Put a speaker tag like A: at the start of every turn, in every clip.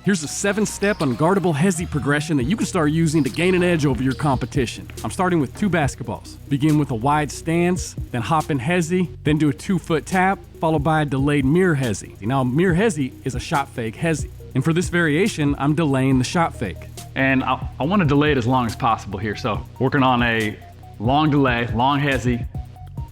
A: Here's a 7-step unguardable Hezi progression that you can start using to gain an edge over your competition. I'm starting with 2 basketballs. Begin with a wide stance, then hop in Hezi, then do a 2-foot tap, followed by a delayed mirror Hezi. Now, mirror Hezi is a shot fake Hezi. And for this variation, I'm delaying the shot fake.
B: And I want to delay it as long as possible here. So working on a long delay, long Hezi,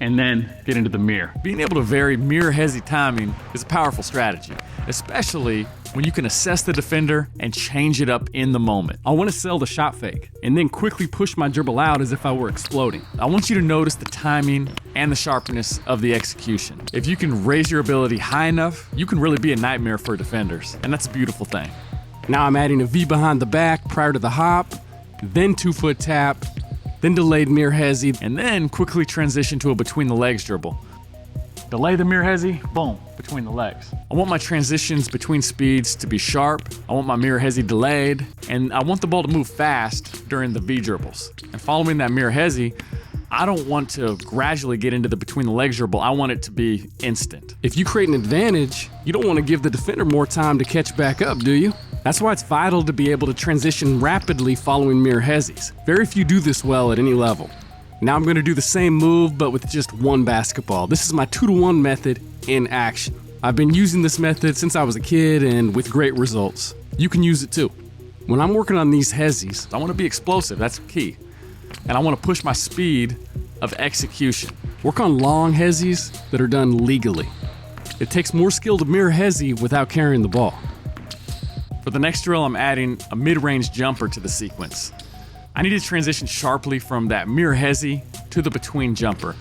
B: and then get into the mirror.
C: Being able to vary mirror Hezi timing is a powerful strategy, especially when you can assess the defender and change it up in the moment.
A: I want to sell the shot fake and then quickly push my dribble out as if I were exploding.
C: I want you to notice the timing and the sharpness of the execution. If you can raise your ability high enough, you can really be a nightmare for defenders, and that's a beautiful thing.
A: Now I'm adding a V behind the back prior to the hop, then 2-foot tap, then delayed mirror Hezi,
C: and then quickly transition to a between the legs dribble.
B: Delay the mirror Hezi, boom, between the legs.
C: I want my transitions between speeds to be sharp. I want my mirror Hezi delayed, and I want the ball to move fast during the V dribbles. And following that mirror Hezi, I don't want to gradually get into the between the legs dribble. I want it to be instant.
A: If you create an advantage, you don't want to give the defender more time to catch back up, do you? That's why it's vital to be able to transition rapidly following mirror Hezzies. Very few do this well at any level. Now I'm going to do the same move, but with just 1 basketball. This is my 2-to-1 method in action. I've been using this method since I was a kid and with great results. You can use it too. When I'm working on these Hezzies,
C: I want to be explosive, that's key. And I want to push my speed of execution.
A: Work on long Hezzies that are done legally. It takes more skill to mirror Hezi without carrying the ball.
C: For the next drill, I'm adding a mid-range jumper to the sequence. I need to transition sharply from that mirror Hezi to the between jumper,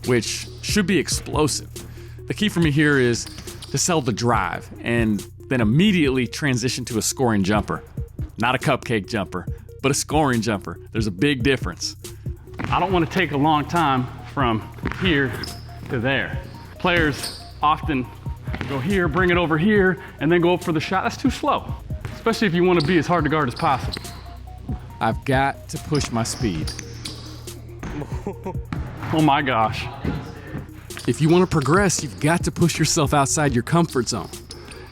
C: which should be explosive. The key for me here is to sell the drive and then immediately transition to a scoring jumper. Not a cupcake jumper, but a scoring jumper. There's a big difference.
B: I don't want to take a long time from here to there. Players often go here, bring it over here, and then go up for the shot. That's too slow, especially if you want to be as hard to guard as possible.
A: I've got to push my speed.
B: Oh my gosh.
A: If you want to progress, you've got to push yourself outside your comfort zone.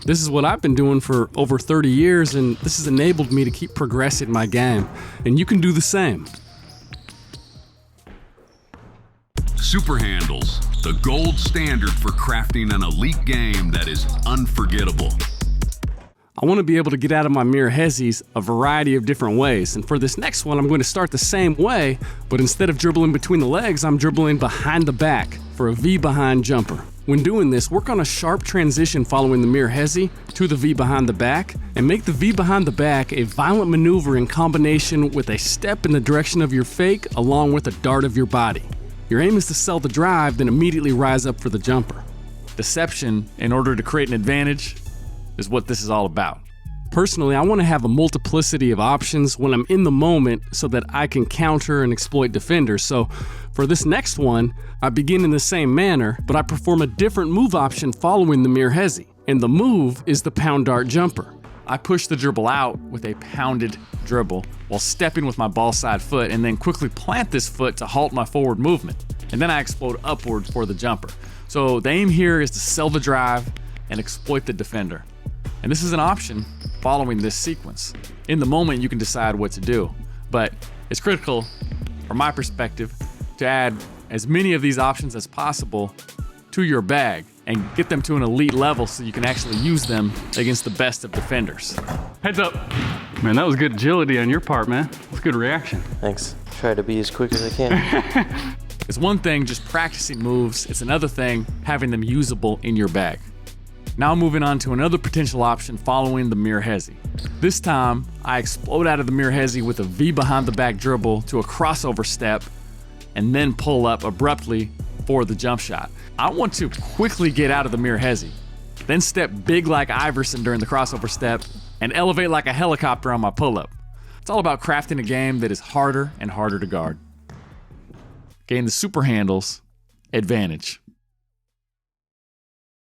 A: This is what I've been doing for over 30 years, and this has enabled me to keep progressing my game. And you can do the same.
D: SuperHandles, the gold standard for crafting an elite game that is unforgettable.
A: I want to be able to get out of my mirror Hezzies a variety of different ways. And for this next one, I'm going to start the same way, but instead of dribbling between the legs, I'm dribbling behind the back for a V behind jumper. When doing this, work on a sharp transition following the mirror Hezi to the V behind the back, and make the V behind the back a violent maneuver in combination with a step in the direction of your fake along with a dart of your body. Your aim is to sell the drive, then immediately rise up for the jumper.
C: Deception in order to create an advantage is what this is all about.
A: Personally, I want to have a multiplicity of options when I'm in the moment so that I can counter and exploit defenders. So for this next one, I begin in the same manner, but I perform a different move option following the mirror Hezi. And the move is the pound dart jumper.
C: I push the dribble out with a pounded dribble while stepping with my ball side foot and then quickly plant this foot to halt my forward movement. And then I explode upward for the jumper. So the aim here is to sell the drive and exploit the defender. And this is an option following this sequence. In the moment, you can decide what to do, but it's critical, from my perspective, to add as many of these options as possible to your bag and get them to an elite level so you can actually use them against the best of defenders.
B: Heads up. Man, that was good agility on your part, man. That's good reaction.
E: Thanks. Try to be as quick as I can.
C: It's one thing just practicing moves, it's another thing having them usable in your bag. Now moving on to another potential option following the mirror Hezi. This time, I explode out of the mirror Hezi with a V behind the back dribble to a crossover step and then pull up abruptly for the jump shot. I want to quickly get out of the mirror Hezi, then step big like Iverson during the crossover step and elevate like a helicopter on my pull-up. It's all about crafting a game that is harder and harder to guard. Gain the SuperHandles advantage.